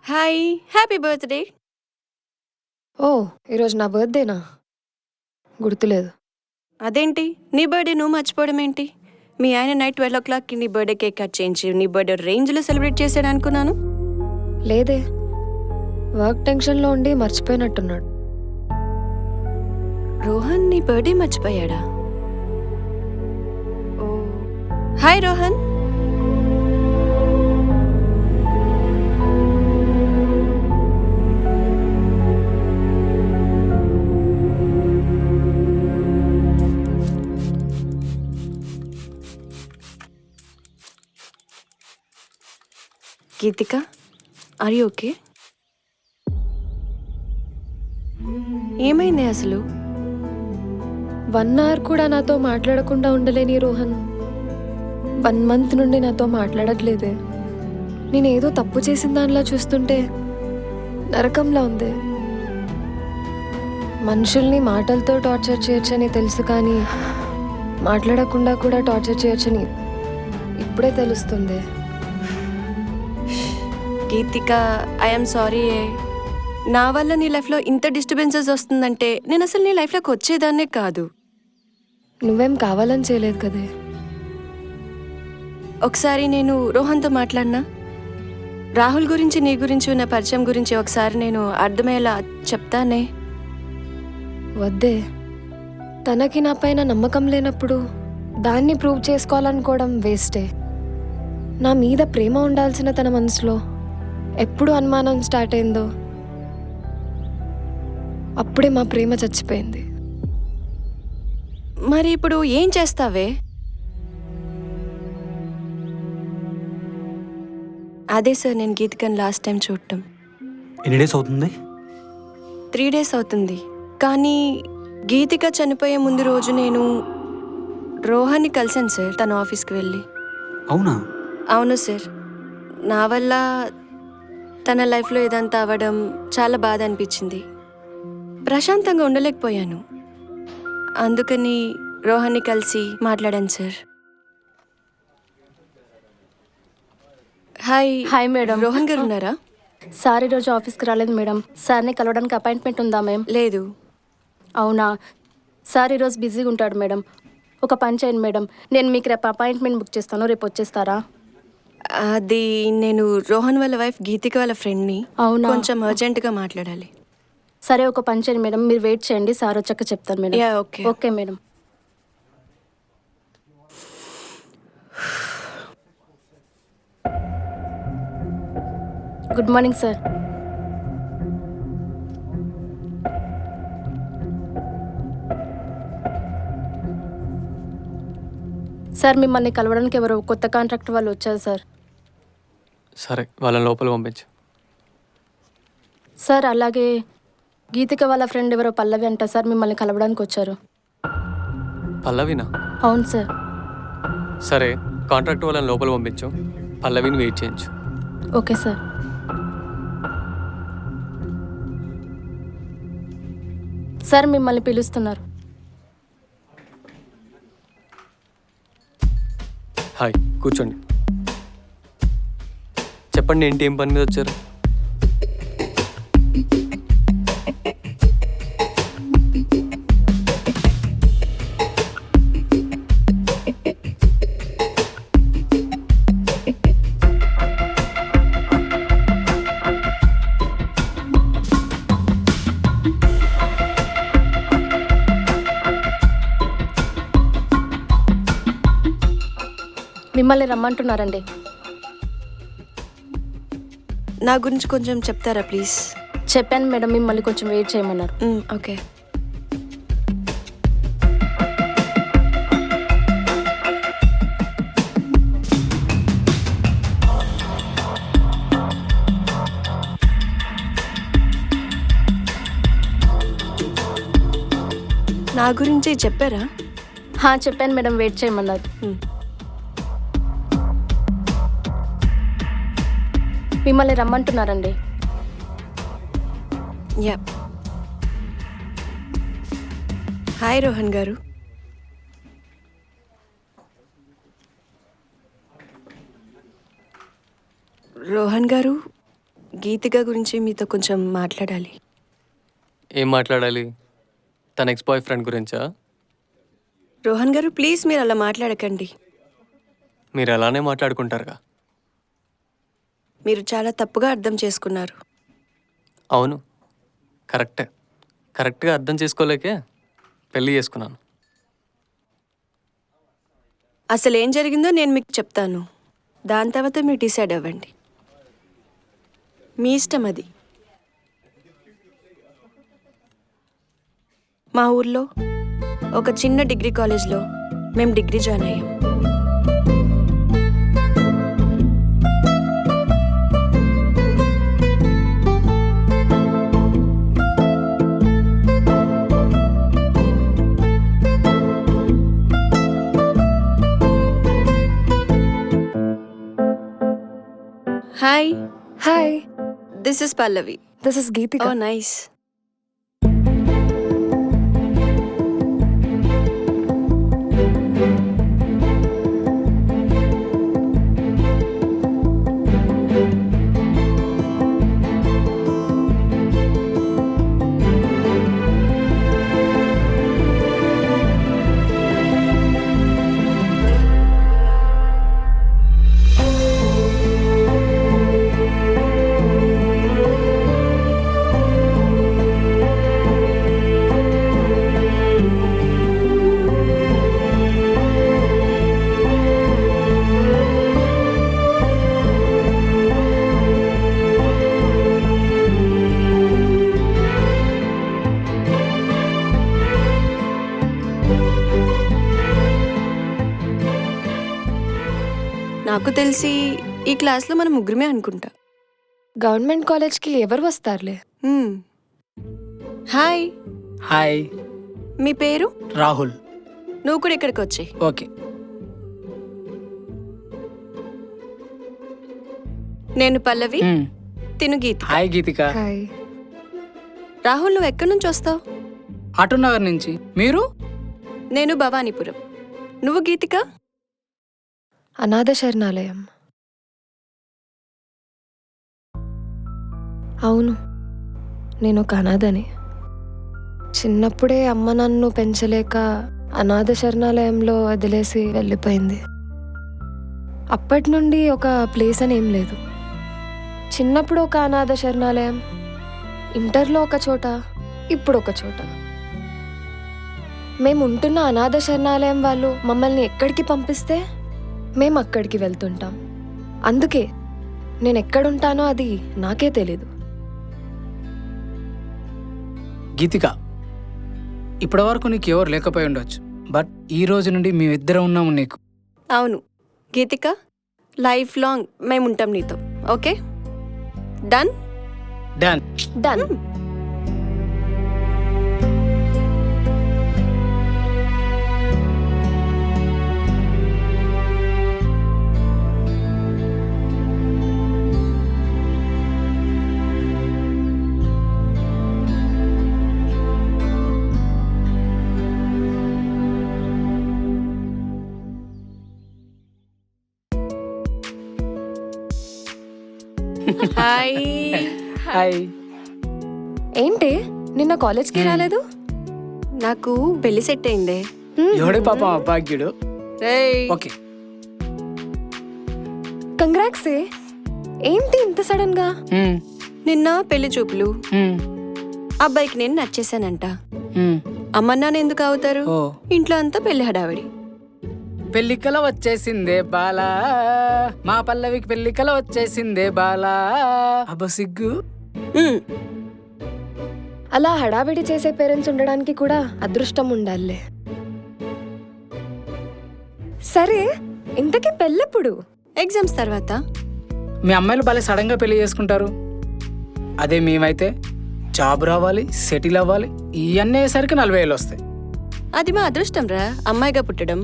Hi! Happy birthday. ఓ ఈరోజు నా బర్త్డేనా? గుర్తులేదు. అదేంటి నీ బర్త్‌డే నువ్వు మర్చిపోవడం ఏంటి? మీ ఆయన నైట్ 12:00కి నీ బర్త్‌డే కేక్ కట్ చేయించి నీ బర్త్‌డే రేంజ్‌లో సెలబ్రేట్ చేశాడు అనుకున్నాను. లేదే, వర్క్ టెన్షన్లో ఉండి మర్చిపోయినట్టున్నాడు. రోహన్ నీ బర్త్‌డే మర్చిపోయాడా? Oh hi Rohan. Geetika, are you okay? ఏమైంది అసలు? 1 అవర్ కూడా నాతో మాట్లాడకుండా ఉండలేని రోహన్ 1 మంత్ నుండి నాతో మాట్లాడట్లేదే. నేనేదో తప్పు చేసిన దానిలా చూస్తుంటే నరకంలా ఉంది. మనుషుల్ని మాటలతో టార్చర్ చేయొచ్చని తెలుసు, కానీ మాట్లాడకుండా కూడా టార్చర్ చేయొచ్చని ఇప్పుడే తెలుస్తుంది. గీతిక, ఐఎమ్ సారీ. నా వల్ల నీ లైఫ్లో ఇంత డిస్టర్బెన్సెస్ వస్తుందంటే నేను అసలు నీ లైఫ్లోకి వచ్చేదాన్నే కాదు. నువ్వేం కావాలని చేయలేదు కదే. ఒకసారి నేను రోహన్తో మాట్లాడినా, రాహుల్ గురించి నీ గురించి ఉన్న పరిచయం గురించి ఒకసారి నేను అర్థమయ్యేలా చెప్తానే. వద్దే, తనకి నా పైన నమ్మకం లేనప్పుడు దాన్ని ప్రూవ్ చేసుకోవాలనుకోవడం వేస్టే. నా మీద ప్రేమ ఉండాల్సిన తన మనసులో ఎప్పుడు అనుమానం స్టార్ట్ అయిందో అప్పుడే మా ప్రేమ చచ్చిపోయింది. మరి ఇప్పుడు ఏం చేస్తావే? అదే సార్, నేను గీతికని లాస్ట్ టైం చూడటం ఎన్ని డేస్ అవుతుంది? 3 days అవుతుంది. కానీ గీతిక చనిపోయే ముందు రోజు నేను రోహన్ని కలిశాను సార్, తన ఆఫీస్కి వెళ్ళి. అవునా? అవును సార్, నా వల్ల తన లైఫ్లో ఇదంతా అవ్వడం చాలా బాధ అనిపించింది. ప్రశాంతంగా ఉండలేకపోయాను. అందుకని రోహన్ని కలిసి మాట్లాడాను sir. Hi. Hi madam. Rohan గారు ఉన్నారా? సార్ ఈరోజు ఆఫీస్కి రాలేదు మేడం. సార్ని కలవడానికి అపాయింట్మెంట్ ఉందా మేం? లేదు. అవునా? సార్ ఈరోజు బిజీగా ఉంటాడు మేడం. ఒక పని చేయండి మేడం, నేను మీకు రేపు అపాయింట్మెంట్ బుక్ చేస్తాను, రేపు వచ్చేస్తారా? అది నేను రోహన్ వాళ్ళ వైఫ్ గీతిక వాళ్ళ ఫ్రెండ్ని. అవునా? కొంచెం అర్జెంటుగా మాట్లాడాలి. సరే, ఒక పని చేయండి మేడం, మీరు వెయిట్ చేయండి, సార్ వచ్చాక చెప్తాను madam. Yeah, okay. Okay madam. Good morning sir. Sir, మిమ్మల్ని కలవడానికి ఎవరో కొత్త కాంట్రాక్ట్ వాళ్ళు వచ్చారు సార్. సరే, వాళ్ళని లోపల పంపించు. సార్, అలాగే గీతిక వాళ్ళ ఫ్రెండ్ ఎవరో పల్లవి అంట సార్, మిమ్మల్ని కలవడానికి వచ్చారు. పల్లవినా? అవును సార్. సరే, కాంట్రాక్ట్ వాళ్ళని లోపల పంపించు, పల్లవిని వెయిట్ చేయించు. Okay sir. సార్, మిమ్మల్ని పిలుస్తున్నారు. హాయ్, కూర్చోండి. చెప్పండి, ఏంటి, ఏం పని మీద వచ్చారు? మిమ్మల్ని రమ్మంటున్నారండి. నా గురించి కొంచెం చెప్తారా ప్లీజ్? చెప్పాను మేడం, మిమ్మల్ని కొంచెం వెయిట్ చేయమన్నారు. ఓకే. నా గురించి చెప్పారా? చెప్పాను మేడం, వెయిట్ చేయమన్నారు. మిమ్మల్ని రమ్మంటున్నారండి. యా. హాయ్ రోహన్ గారు. రోహన్ గారు, గీతిక గురించి మీతో కొంచెం మాట్లాడాలి. ఏం మాట్లాడాలి? తన ఎక్స్ బాయ్ ఫ్రెండ్ గురించా? రోహన్ గారు ప్లీజ్ మీరు అలా మాట్లాడకండి. మీరు అలానే మాట్లాడుకుంటారుగా. మీరు చాలా తప్పుగా అర్థం చేసుకున్నారు. అవును, కరెక్ట్గా అర్థం చేసుకోలేకే పెళ్ళి చేసుకున్నాను. అసలు ఏం జరిగిందో నేను మీకు చెప్తాను. దాని తర్వాత మీరు డిసైడ్ అవ్వండి. మీ ఇష్టం అది. మా ఊర్లో ఒక చిన్న డిగ్రీ కాలేజ్లో మేము డిగ్రీ జాయిన్ అయ్యాం. Hi, hi, this is Pallavi. This is Geetika. Oh nice. నాకు తెలిసి ఈ క్లాస్లో మనం ముగ్గురమే అనుకుంటా. గవర్నమెంట్ కాలేజ్కి ఎవరు వస్తారులే. హ్మ్. హాయ్, హాయ్, మీ పేరు? రాహుల్. నువ్వు కూడా ఇక్కడికి వచ్చాయి. ఓకే. నేను పల్లవి, మ్మ్. తిను గీత. హాయ్ గీతిక. హాయ్, రాహుల్ నువ్వు ఎక్కడి నుంచి వస్తావు? ఆటో నగర్ నుంచి. మీరు? నేను భవానీపురం. నువ్వు గీతిక? అనాథ శరణాలయం. అవును, నేను ఒక అనాథని. చిన్నప్పుడే అమ్మ నన్ను పెంచలేక అనాథ శరణాలయంలో వదిలేసి వెళ్ళిపోయింది. అప్పటి నుండి ఒక ప్లేస్ అని ఏం లేదు. చిన్నప్పుడు ఒక అనాథ శరణాలయం, ఇంటర్లో ఒక చోట, ఇప్పుడు ఒక చోట. మేము ఉంటున్న అనాథ శరణాలయం వాళ్ళు మమ్మల్ని ఎక్కడికి పంపిస్తే మేము అక్కడికి వెళ్తుంటాం. అందుకే నేను ఎక్కడుంటానో అది నాకే తెలీదు. గీతిక, ఇప్పటి వరకు నీకు ఎవరు లేకపోయి ఉండొచ్చు, బట్ ఈ రోజు నుండి మేమిద్దరం ఉన్నాము నీకు. అవును గీతిక, లైఫ్ లాంగ్ మేము ఉంటాం నీతో. Okay, done? Done. Done. Hi. Hi. ఏంటి నిన్న కాలేజ్కి రాలేదు? నాకు పెళ్లి సెట్ అయిందే. ఎవడే పాపం అభాగ్యుడు. రేయ్, ఓకే. కంగ్రాట్స్. ఏంటి ఇంత సడన్ గా? మ్మ్. నిన్న పెళ్లి చూపులు. మ్మ్. అబ్బాయికి నేను నచ్చేసానంట. మ్మ్. అమ్మ నాన్న ఎందుకు అవుతారు? ఓ, ఇంట్లో అంతా పెళ్లి హడావిడి. పెళ్లికల వచ్చేసిందే బాలా, మా పల్లవికి పెళ్లికల వచ్చేసిందే బాలా. అబ్బ సిగ్గు. హ్మ్. అలా హడావిడి చేసే పేరెంట్స్ ఉండడానికి కూడా అదృష్టం ఉండాలే. సరే, ఇంతకీ పెళ్ళెప్పుడు? ఎగ్జామ్స్ తర్వాత. మీ అమ్మాయిలు భలే సడన్ గా పెళ్లి చేసుకుంటారు. అదే మేమైతే జాబ్ రావాలి, సెటిల్ అవ్వాలి, ఇవన్నీ అయ్యేసరికి 40,000 వస్తాయి. అది మా అదృష్టం రా, అమ్మాయిగా పుట్టడం.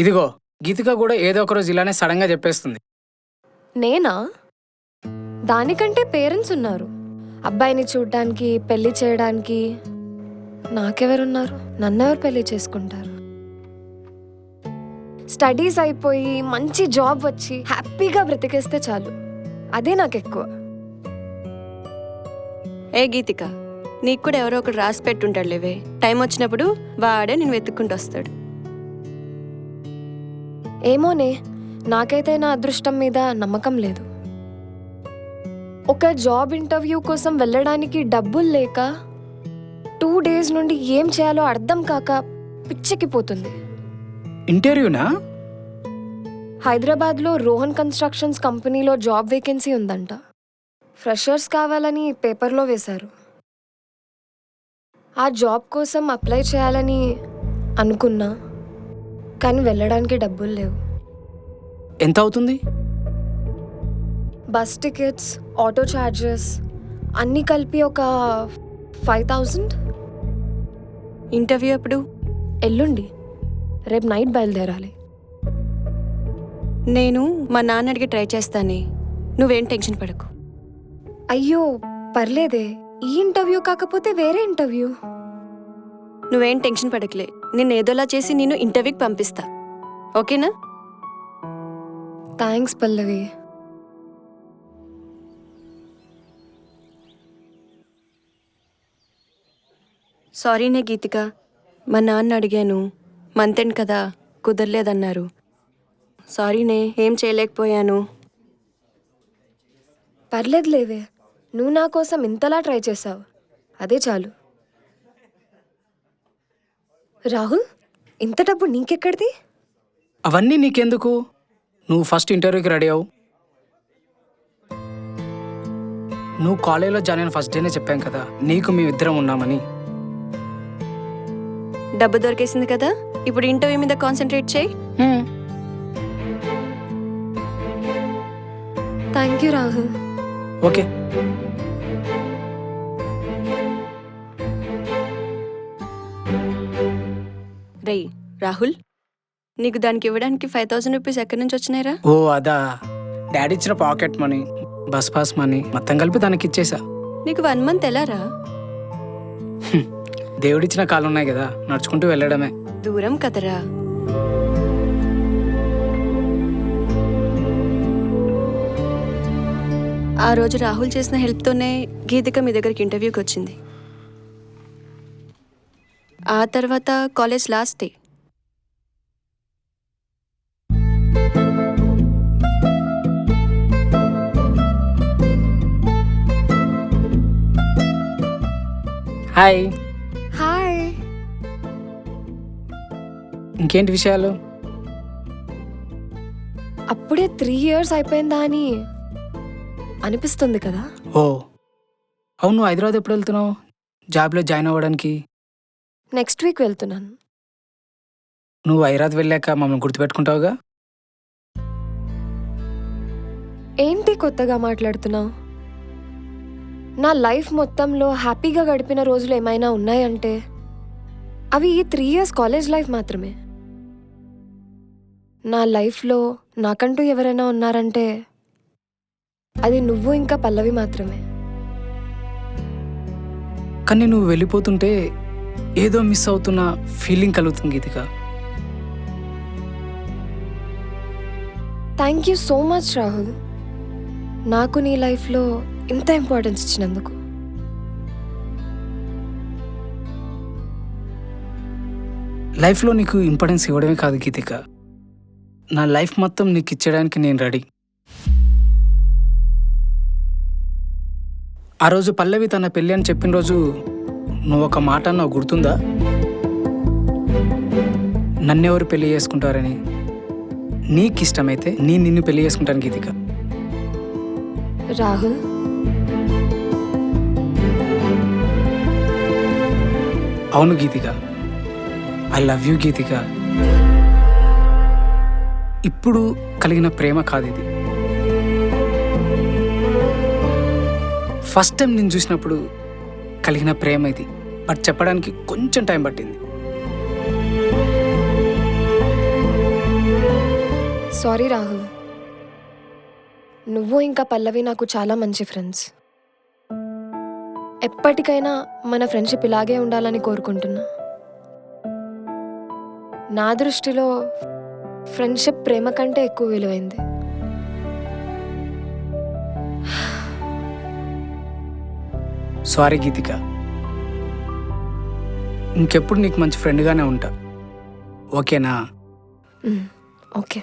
ఇదిగో గీతిక కూడా ఏదో ఒక రోజు ఇలానే సడన్ గా చెప్పేస్తుంది. నేనా? దానికంటే పేరెంట్స్ ఉన్నారు. అబ్బాయిని చూడ్డానికి, పెళ్లి చేయడానికి. నాకెవరున్నారు? నన్నెవరు పెళ్లి చేసుకుంటారు? స్టడీస్ అయిపోయి మంచి జాబ్ వచ్చి హ్యాపీగా బ్రతికేస్తే చాలు. అదే నాకు ఎక్కువ. ఏ గీతిక, నీకు కూడా ఎవరో ఒకడు రాసి పెట్టుంటాడు లేవే. టైం వచ్చినప్పుడు వాడే నేను వెతుక్కుంటూ వస్తాడు. ఏమోనే, నాకైతే నా అదృష్టం మీద నమ్మకం లేదు. ఒక జాబ్ ఇంటర్వ్యూ కోసం వెళ్ళడానికి డబ్బులు లేక 2 days నుండి ఏం చేయాలో అర్థం కాక పిచ్చెక్కిపోతుంది. ఇంటర్వ్యూనా? హైదరాబాద్లో రోహన్ కన్స్ట్రక్షన్స్ కంపెనీలో జాబ్ వేకెన్సీ ఉందంట. ఫ్రెషర్స్ కావాలని పేపర్లో వేశారు. ఆ జాబ్ కోసం అప్లై చేయాలని అనుకున్నా, కానీ వెళ్ళడానికి డబ్బులు లేవు. ఎంత అవుతుంది? బస్ టికెట్స్, ఆటో ఛార్జెస్ అన్నీ కలిపి ఒక 5,000. ఇంటర్వ్యూ ఎప్పుడు? ఎల్లుండి, రేపు నైట్ బయలుదేరాలి. నేను మా నాన్న అడిగి ట్రై చేస్తానే, నువ్వేం టెన్షన్ పడకు. అయ్యో పర్లేదే, ఈ ఇంటర్వ్యూ కాకపోతే వేరే ఇంటర్వ్యూ. నువ్వేం టెన్షన్ పడకలే, నేను ఏదోలా చేసి నేను ఇంటర్వ్యూకి పంపిస్తా, ఓకేనా? థ్యాంక్స్ పల్లవి. సారీనే గీతిక, మా నాన్న అడిగాను, మంత్ ఎండ్ కదా కుదరలేదన్నారు. సారీనే, ఏం చేయలేకపోయాను. పర్లేదు లేవే, నువ్వు నా కోసం ఇంతలా ట్రై చేసావు, అదే చాలు. రాహుల్, ఇంత డబ్బు నీకెక్కడిది? అవన్నీ నీకెందుకు? నువ్వు ఫస్ట్ ఇంటర్వ్యూకి రెడీ అవ్వు. నువ్వు కాలేజీలో జాయిన్ అయిన ఫస్ట్ డేనే చెప్పాం కదా నీకు మేమిద్దరం ఉన్నామని. డబ్బు దొరికేసింది కదా, ఇప్పుడు ఇంటర్వ్యూ మీద కాన్సన్ట్రేట్ చేయి. Thank you Rahul. ఓకే. రేయ్ రాహుల్, నీకు దానికి ఇవ్వడానికి 5,000 రూపీస్ ఎక్కడి నుంచి వచ్చినాయిరా? ఓ అదా, డాడీ ఇచ్చిన pocket money, bus pass money మొత్తం కలిపి తనకి ఇచ్చేసా. నీకు 1 month ఎలా రా? దేవుడిచ్చిన కాళ్ళు ఉన్నాయి కదా, నడుచుకుంటూ వెళ్ళడమే. దూరం కదరా. ఆ రోజు రాహుల్ చేసిన హెల్ప్తోనే గీతిక మీ దగ్గరికి ఇంటర్వ్యూకి వచ్చింది. ఆ తర్వాత college last day. Hi. Hi. ఇంకేంటి విషయాలు? అప్పుడే 3 years అయిపోయిందా అని అనిపిస్తుంది కదా. ఓ అవును, హైదరాబాద్ ఎప్పుడు వెళ్తున్నావు జాబ్లో జాయిన్ అవ్వడానికి? నెక్స్ట్ వీక్ వెళ్తున్నాను. నువ్వు హైదరాబాద్ వెళ్ళాక మమ్మల్ని గుర్తుపెట్టుకుంటావుగా? ఏంటి కొత్తగా మాట్లాడుతున్నావు? నా లైఫ్ మొత్తంలో హ్యాపీగా గడిపిన రోజులు ఏమైనా ఉన్నాయంటే అవి ఈ 3 years కాలేజ్ లైఫ్ మాత్రమే. నా లైఫ్లో నాకంటూ ఎవరైనా ఉన్నారంటే అది నువ్వు ఇంకా పల్లవి మాత్రమే. కానీ నువ్వు వెళ్ళిపోతుంటే ఏదో మిస్ అవుతున్న ఫీలింగ్ కలుగుతుంది Geetika. Thank you so much Rahul, నాకు నీ లైఫ్లో ఇంత ఇంపార్టెన్స్ ఇచ్చినందుకు. లైఫ్లో నీకు ఇంపార్టెన్స్ ఇవ్వడమే కాదు గీతిక, నా లైఫ్ మొత్తం నీకు ఇచ్చడానికి నేను రెడీ. ఆ రోజు పల్లవి తన పెళ్ళి అని చెప్పిన రోజు నువ్వు ఒక మాట అన్నావు, గుర్తుందా? నన్నెవరు పెళ్లి చేసుకుంటారని. నీకు ఇష్టమైతే నేను నిన్ను పెళ్లి చేసుకుంటాను గీతిక. రాహుల్, అవును గీతిక, ఐ లవ్ యూ గీతిక. ఇప్పుడు కలిగిన ప్రేమ కాదు ఇది. ఫస్ట్ టైం నేను చూసినప్పుడు కలిగిన ప్రేమ ఇది. బట్ చెప్పడానికి కొంచెం టైం పట్టింది. సారీ రాహుల్, నువ్వు ఇంకా పల్లవి నాకు చాలా మంచి ఫ్రెండ్స్. ఎప్పటికైనా మన ఫ్రెండ్షిప్ ఇలాగే ఉండాలని కోరుకుంటున్నా. నా దృష్టిలో ఫ్రెండ్షిప్ ప్రేమ కంటే ఎక్కువ విలువైంది. సారీ గీతిక, ఇంకెప్పుడు నీకు మంచి ఫ్రెండ్గానే ఉంటా, ఓకేనా? ఓకే.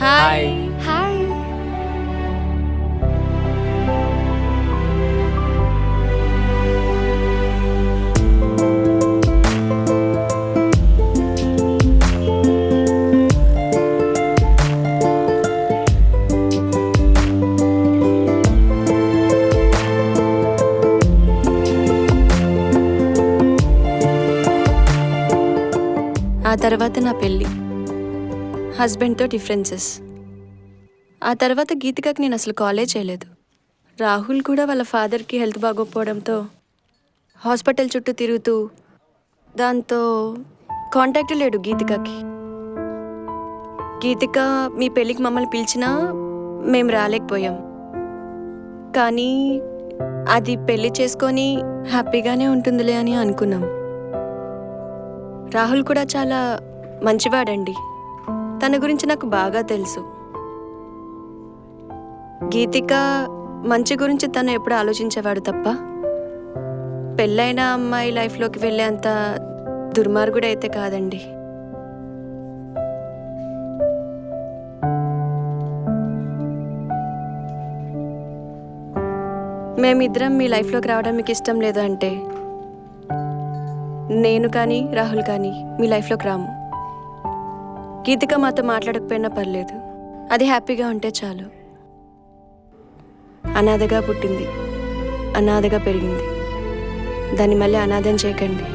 హాయ్. హాయ్. ఆ తర్వాత నా పెళ్ళి, హస్బెండ్తో డిఫరెన్సెస్. ఆ తర్వాత గీతికకి నేను అసలు కాలేజ్ చేయలేదు. రాహుల్ కూడా వాళ్ళ ఫాదర్కి హెల్త్ బాగోకపోవడంతో హాస్పిటల్ చుట్టూ తిరుగుతూ, దాంతో కాంటాక్ట్ లేడు గీతికకి. గీతిక మీ పెళ్ళికి మమ్మల్ని పిలిచినా మేము రాలేకపోయాం. కానీ అది పెళ్ళి చేసుకొని హ్యాపీగానే ఉంటుందిలే అని అనుకున్నాం. రాహుల్ కూడా చాలా మంచివాడండి. తన గురించి నాకు బాగా తెలుసు. గీతిక మంచి గురించి తను ఎప్పుడు ఆలోచించేవాడు తప్ప పెళ్ళైన అమ్మాయి లైఫ్లోకి వెళ్ళేంత దుర్మార్గుడైతే కాదండి. మేమిద్దరం మీ లైఫ్లోకి రావడం మీకు ఇష్టం లేదు అంటే నేను కానీ రాహుల్ కానీ మీ లైఫ్లోకి రాము. గీతిక మాతో మాట్లాడకపోయినా పర్లేదు, అది హ్యాపీగా ఉంటే చాలు. అనాథగా పుట్టింది, అనాథగా పెరిగింది, దాన్ని మళ్ళీ అనాథం చేయకండి.